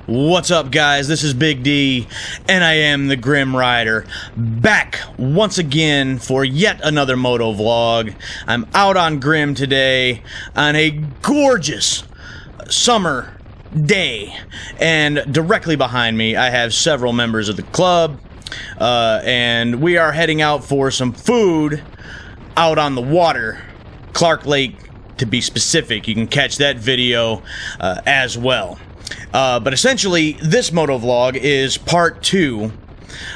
What's up, guys? This is Big D, and I am the Grim Rider, back once again for yet another Motovlog. I'm out on Grim today on a gorgeous summer day, and directly behind me I have several members of the club, and we are heading out for some food out on the water, Clark Lake to be specific. You can catch that video as well. But essentially, this motovlog is part 2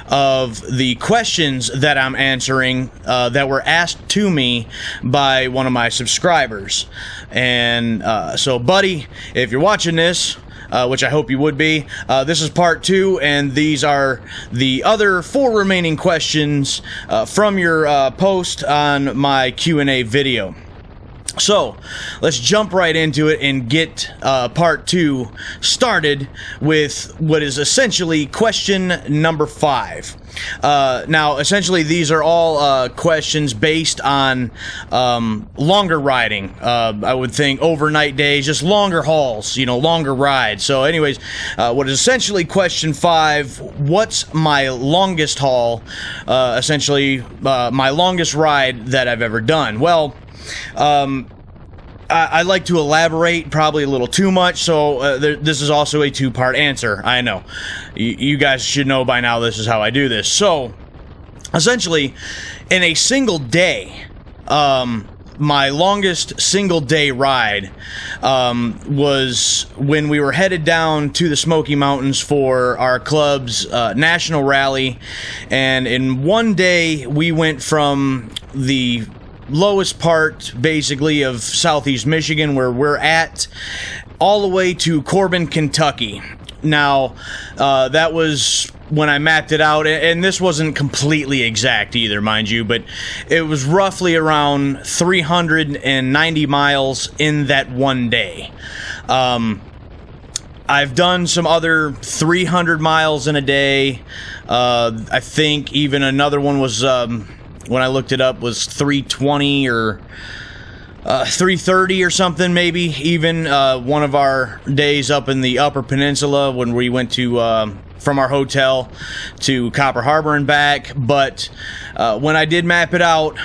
of the questions that I'm answering that were asked to me by one of my subscribers. And so, buddy, if you're watching this, which I hope you would be, this is part 2, and these are the other 4 remaining questions from your post on my Q&A video. So, let's jump right into it and get part 2 started with what is essentially question number 5. Now, essentially, these are all questions based on longer riding. I would think overnight days, just longer hauls, longer rides. So anyways, what is essentially question 5, what's my longest haul, essentially my longest ride that I've ever done? Well, I like to elaborate probably a little too much, so this is also a 2-part answer. I know. You guys should know by now this is how I do this. So, essentially, in a single day, my longest single day ride was when we were headed down to the Smoky Mountains for our club's national rally, and in one day we went from the lowest part basically of southeast Michigan where we're at all the way to Corbin, Kentucky. Now that was when I mapped it out, and this wasn't completely exact either, mind you, but it was roughly around 390 miles in that one day. I've done some other 300 miles in a day. I think even another one was when I looked it up, was 320 or 330 or something, maybe. Even one of our days up in the Upper Peninsula when we went to from our hotel to Copper Harbor and back. But when I did map it out,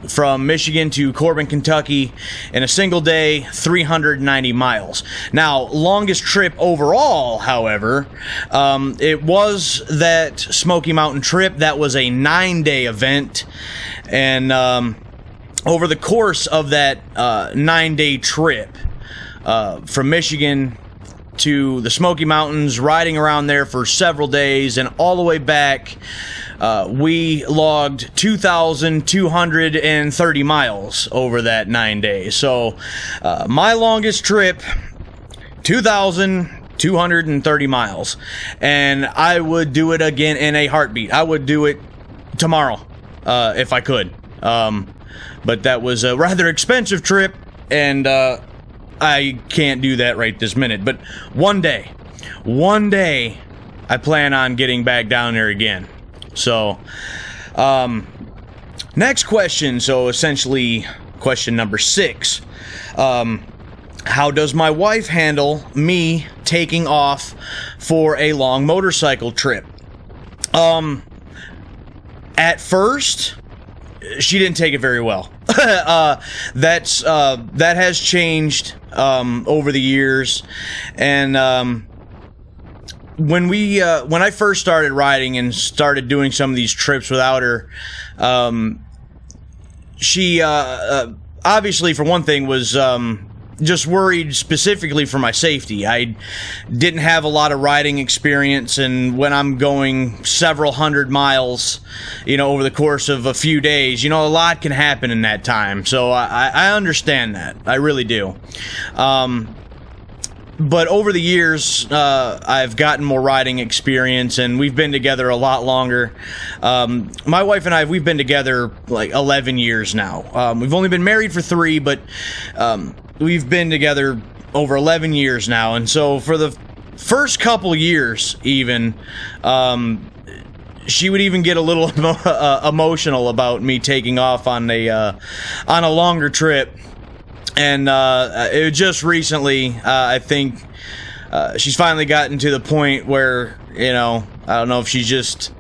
from Michigan to Corbin, Kentucky, in a single day, 390 miles. Now, longest trip overall, however, it was that Smoky Mountain trip. That was a 9-day event, and over the course of that 9-day trip, from Michigan to the Smoky Mountains, riding around there for several days, and all the way back, we logged 2,230 miles over that 9 days. So, my longest trip, 2,230 miles. And I would do it again in a heartbeat. I would do it tomorrow, if I could. But that was a rather expensive trip, and I can't do that right this minute. But one day, I plan on getting back down there again. So, next question. So, essentially, question number 6. How does my wife handle me taking off for a long motorcycle trip? At first, she didn't take it very well. That has changed over the years, and when I first started riding and started doing some of these trips without her, she obviously, for one thing, was just worried specifically for my safety. I didn't have a lot of riding experience, and when I'm going several hundred miles, over the course of a few days, a lot can happen in that time. So I understand that. I really do. But over the years, I've gotten more riding experience, and we've been together a lot longer. My wife and I, we've been together like 11 years now. We've only been married for 3, but we've been together over 11 years now. And so for the first couple years, even, she would even get a little emotional about me taking off on a longer trip. And it just recently, I think she's finally gotten to the point where, you know, I don't know if she's just,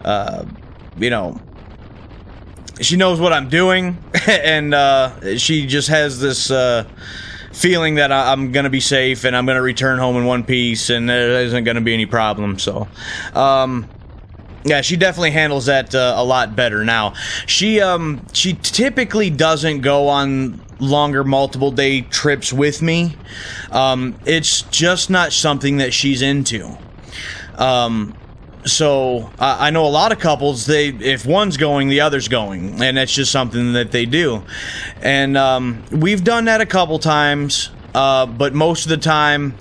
you know, she knows what I'm doing, and she just has this feeling that I'm going to be safe and I'm going to return home in one piece and there isn't going to be any problem. So, yeah, she definitely handles that a lot better now. She typically doesn't go on longer multiple day trips with me. It's just not something that she's into. So I know a lot of couples, if one's going, the other's going, and that's just something that they do. And we've done that a couple times, but most of the time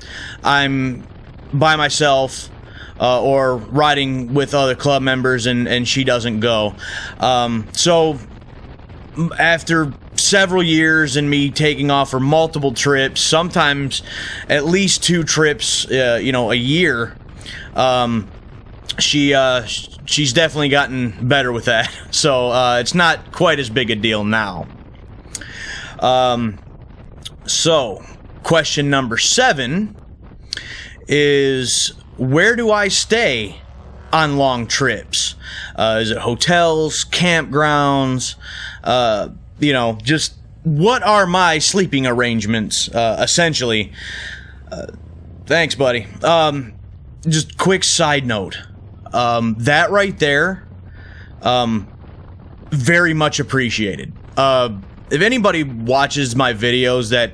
I'm by myself or riding with other club members, and she doesn't go. So after several years and me taking off for multiple trips, sometimes at least 2 trips, you know, a year, she's definitely gotten better with that. So it's not quite as big a deal now. So question number 7 is, where do I stay on long trips? Is it hotels, campgrounds? You know, just what are my sleeping arrangements, essentially? Thanks, buddy. Just quick side note. That right there, very much appreciated. If anybody watches my videos that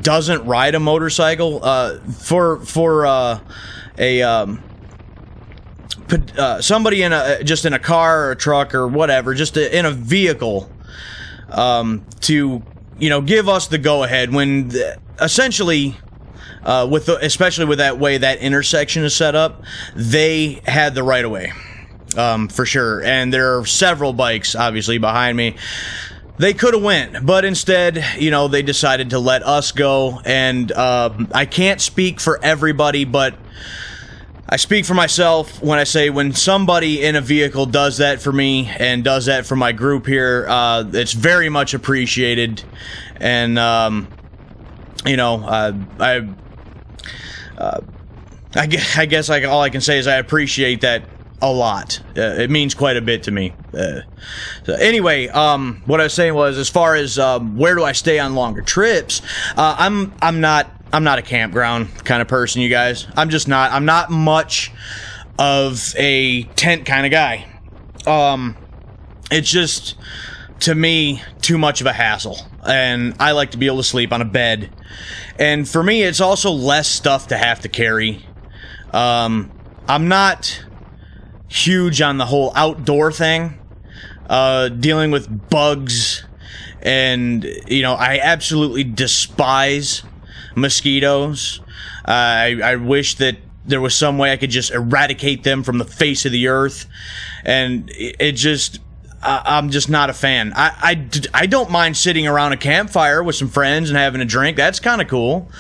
doesn't ride a motorcycle, for somebody in a car or a truck or whatever, just in a vehicle, to, you know, give us the go ahead when essentially. Especially with that way that intersection is set up, they had the right of way, for sure. And there are several bikes, obviously, behind me. They could have went, but instead, you know, they decided to let us go. And I can't speak for everybody, but I speak for myself when I say when somebody in a vehicle does that for me and does that for my group here, it's very much appreciated. And you know, I guess all I can say is I appreciate that a lot. It means quite a bit to me. So anyway, what I was saying was, as far as where do I stay on longer trips, I'm not a campground kind of person, you guys. I'm just not. I'm not much of a tent kind of guy. It's just, to me, too much of a hassle. And I like to be able to sleep on a bed. And for me, it's also less stuff to have to carry. I'm not huge on the whole outdoor thing. Dealing with bugs. And, you know, I absolutely despise mosquitoes. I wish that there was some way I could just eradicate them from the face of the earth. And it just... I'm just not a fan. I don't mind sitting around a campfire with some friends and having a drink. That's kind of cool.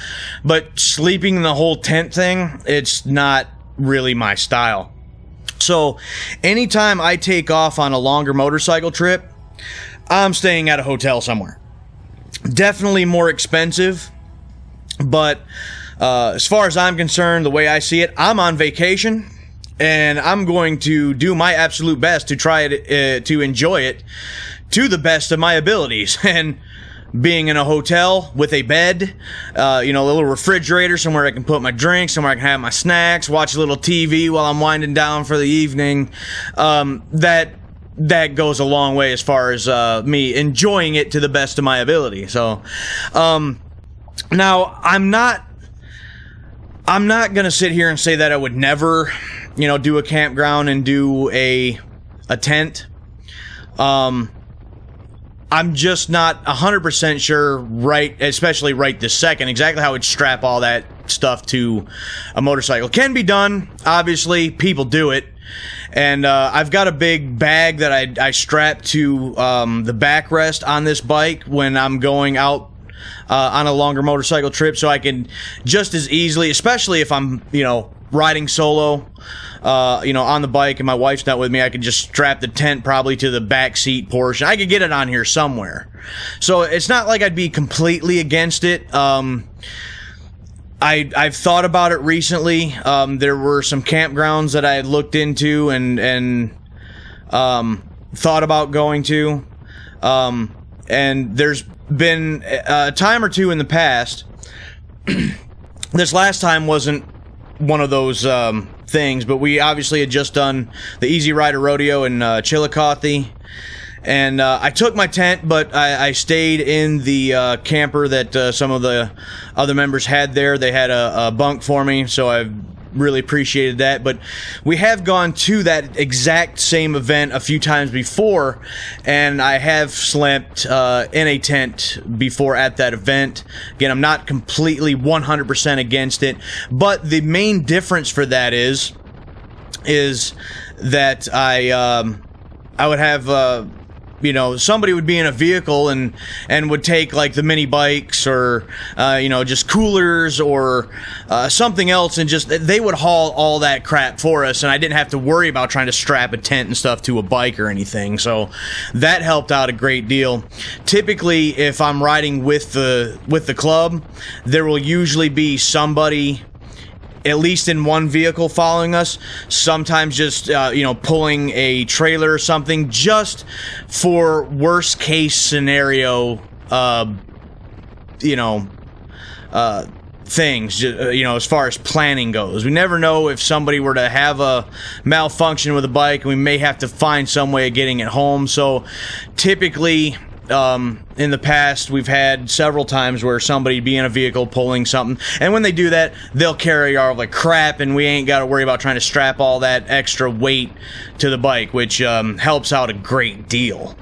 But sleeping in the whole tent thing, it's not really my style. So anytime I take off on a longer motorcycle trip, I'm staying at a hotel somewhere. Definitely more expensive. But as far as I'm concerned, the way I see it, I'm on vacation. And I'm going to do my absolute best to try it, to enjoy it to the best of my abilities. And being in a hotel with a bed, you know, a little refrigerator, somewhere I can put my drinks, somewhere I can have my snacks, watch a little TV while I'm winding down for the evening, that goes a long way as far as me enjoying it to the best of my ability. So, now, I'm not going to sit here and say that I would never... you know, do a campground and do a tent. I'm just not 100% sure, especially right this second, exactly how I'd strap all that stuff to a motorcycle. Can be done, obviously. People do it. And I've got a big bag that I strap to the backrest on this bike when I'm going out on a longer motorcycle trip, so I can just as easily, especially if I'm, you know, riding solo, you know, on the bike and my wife's not with me, I could just strap the tent probably to the back seat portion. I could get it on here somewhere. So it's not like I'd be completely against it. I've thought about it recently. There were some campgrounds that I had looked into and thought about going to. And there's been a time or two in the past. This last time wasn't one of those things, but we obviously had just done the Easy Rider Rodeo in Chillicothe. And I took my tent, but I stayed in the camper that some of the other members had there. They had a bunk for me, so I really appreciated that. But we have gone to that exact same event a few times before, and I have slept in a tent before at that event. Again, I'm not completely 100% against it, but the main difference for that is that I would have somebody would be in a vehicle and would take like the mini bikes or just coolers or something else, and just they would haul all that crap for us, and I didn't have to worry about trying to strap a tent and stuff to a bike or anything. So that helped out a great deal. Typically, if I'm riding with the club, there will usually be somebody at least in one vehicle following us, sometimes just pulling a trailer or something, just for worst case scenario things, as far as planning goes. We never know if somebody were to have a malfunction with a bike, and we may have to find some way of getting it home. So typically in the past, we've had several times where somebody be in a vehicle pulling something, and when they do that, they'll carry all the crap, and we ain't got to worry about trying to strap all that extra weight to the bike, which helps out a great deal.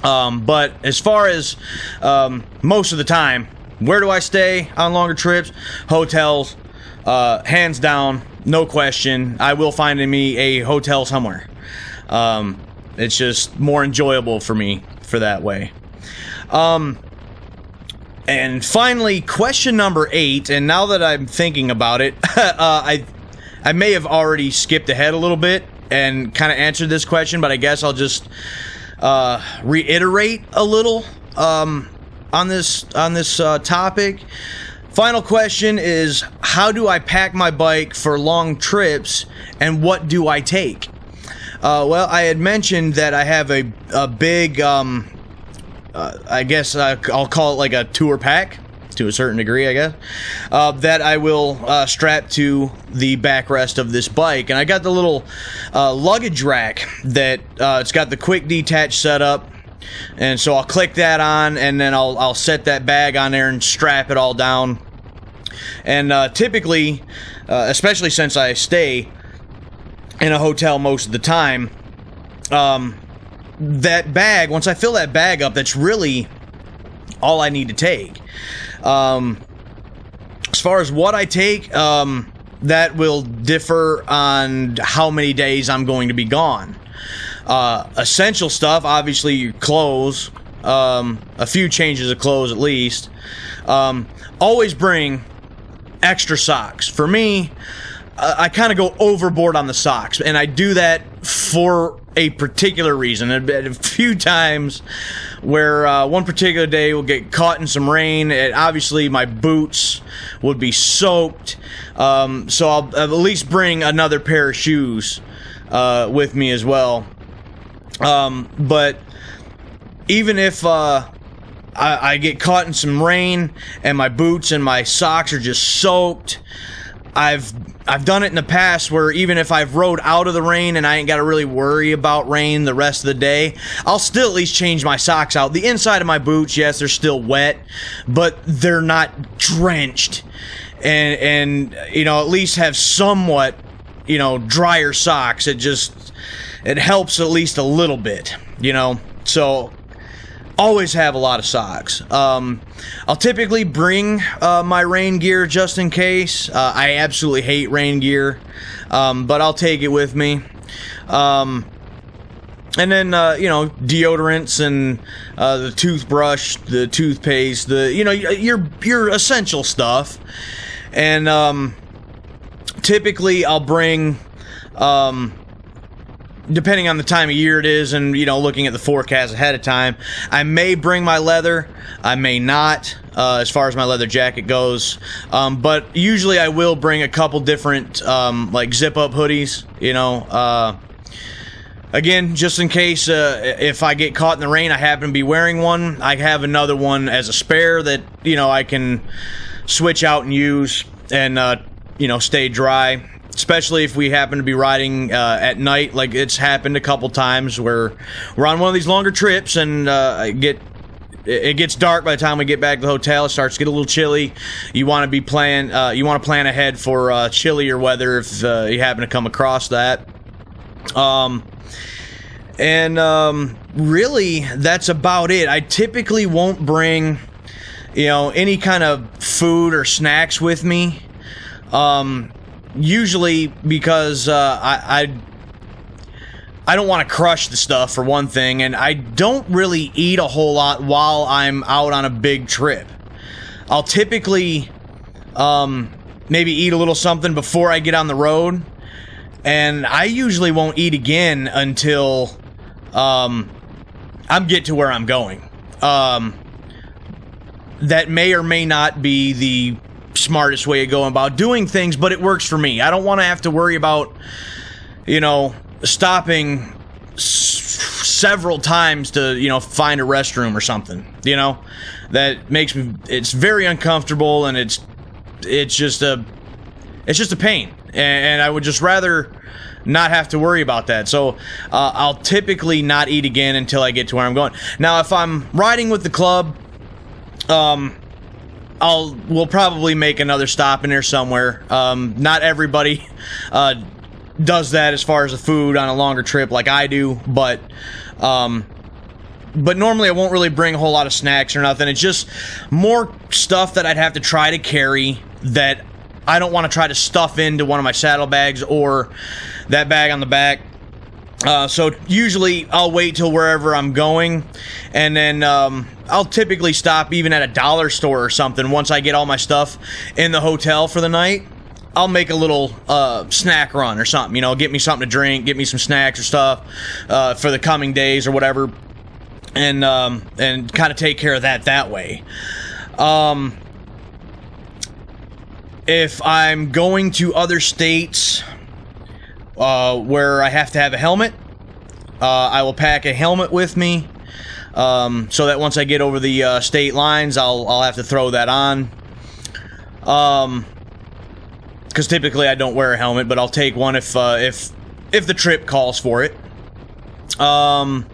But as far as most of the time, where do I stay on longer trips? Hotels, hands down, no question. I will find me a hotel somewhere. It's just more enjoyable for me for that way. And finally, question number 8, and now that I'm thinking about it, I may have already skipped ahead a little bit and kind of answered this question, but I guess I'll just reiterate a little on this topic. Final question is, how do I pack my bike for long trips, and what do I take? Well, I had mentioned that I have a big, I guess I'll call it like a tour pack, to a certain degree, I guess, that I will strap to the backrest of this bike. And I got the little luggage rack that it's got the quick detach setup. And so I'll click that on, and then I'll set that bag on there and strap it all down. And typically, especially since I stay in a hotel most of the time, that bag, once I fill that bag up, that's really all I need to take. As far as what I take, that will differ on how many days I'm going to be gone. Essential stuff, obviously your clothes, a few changes of clothes at least. Always bring extra socks. For me, I kind of go overboard on the socks, and I do that for a particular reason. There's been a few times where one particular day we'll get caught in some rain, and obviously my boots would be soaked, so I'll at least bring another pair of shoes with me as well. But even if I get caught in some rain and my boots and my socks are just soaked, I've done it in the past where even if I've rode out of the rain and I ain't got to really worry about rain the rest of the day, I'll still at least change my socks out. The inside of my boots, yes, they're still wet, but they're not drenched, and at least have somewhat drier socks. It helps at least a little bit, so always have a lot of socks. I'll typically bring my rain gear just in case. I absolutely hate rain gear, but I'll take it with me. And then deodorants and the toothbrush, the toothpaste, your essential stuff. And typically I'll bring depending on the time of year it is, and looking at the forecast ahead of time, I may bring my leather, I may not, as far as my leather jacket goes, but usually I will bring a couple different like zip-up hoodies, again, just in case if I get caught in the rain, I happen to be wearing one, I have another one as a spare that I can switch out and use and stay dry. Especially if we happen to be riding at night, like it's happened a couple times where we're on one of these longer trips and it gets dark by the time we get back to the hotel. It starts to get a little chilly. You want to plan ahead for chillier weather if you happen to come across that. Really, that's about it. I typically won't bring any kind of food or snacks with me. Usually because I don't want to crush the stuff, for one thing, and I don't really eat a whole lot while I'm out on a big trip. I'll typically maybe eat a little something before I get on the road, and I usually won't eat again until I get to where I'm going. That may or may not be the smartest way of going about doing things, but it works for me. I don't want to have to worry about stopping several times to find a restroom or something. That makes me, it's very uncomfortable, and it's just a pain, and I would just rather not have to worry about that. So I'll typically not eat again until I get to where I'm going. Now, if I'm riding with the club, we'll probably make another stop in there somewhere. Not everybody does that as far as the food on a longer trip like I do, but normally I won't really bring a whole lot of snacks or nothing. It's just more stuff that I'd have to try to carry that I don't want to try to stuff into one of my saddlebags or that bag on the back. So usually I'll wait till wherever I'm going, and then I'll typically stop even at a dollar store or something. Once I get all my stuff in the hotel for the night, I'll make a little snack run or something. Get me something to drink, get me some snacks or stuff for the coming days or whatever, and kind of take care of that way. If I'm going to other states where I have to have a helmet, I will pack a helmet with me, so that once I get over the state lines, I'll have to throw that on. Because typically I don't wear a helmet, but I'll take one if the trip calls for it. All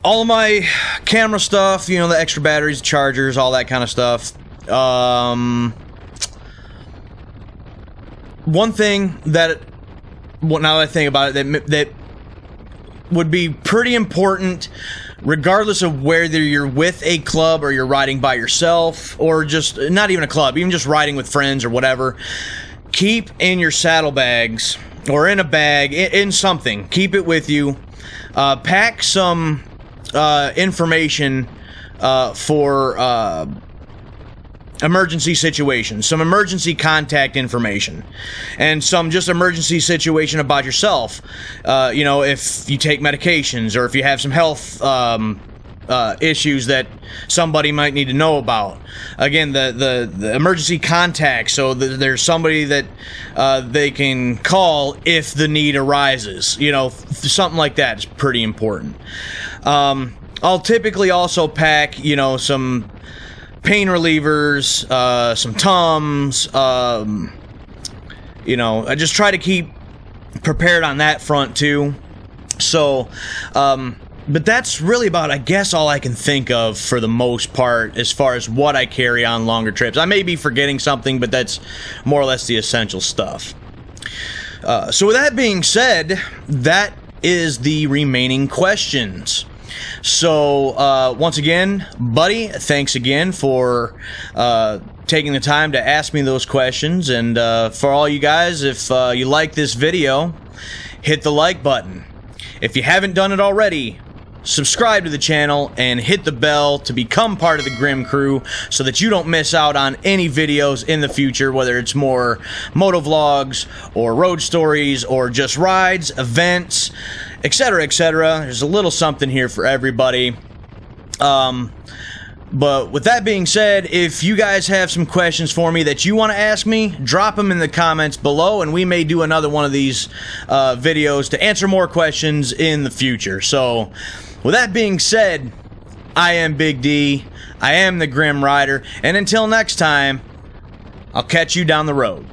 of my camera stuff, the extra batteries, chargers, all that kind of stuff. One thing that, now that I think about it, that would be pretty important, regardless of whether you're with a club or you're riding by yourself, or just not even a club, even just riding with friends or whatever, keep in your saddlebags or in a bag, in something, keep it with you. Pack some information for emergency situations, some emergency contact information, and some just emergency situation about yourself. If you take medications, or if you have some health issues that somebody might need to know about. Again, the emergency contact, so there's somebody that they can call if the need arises. Something like that is pretty important. I'll typically also pack, some pain relievers, some Tums, I just try to keep prepared on that front too. So, but that's really about, I guess, all I can think of for the most part as far as what I carry on longer trips. I may be forgetting something, but that's more or less the essential stuff. So with that being said, that is the remaining questions. So, once again, buddy, thanks again for taking the time to ask me those questions. And for all you guys, if you like this video, hit the like button. If you haven't done it already, subscribe to the channel, and hit the bell to become part of the Grim crew so that you don't miss out on any videos in the future, whether it's more motovlogs or road stories or just rides, events, etc., etc. There's a little something here for everybody. But with that being said, if you guys have some questions for me that you want to ask me, drop them in the comments below, and we may do another one of these videos to answer more questions in the future. So, with that being said, I am Big D, I am the Grim Rider, and until next time, I'll catch you down the road.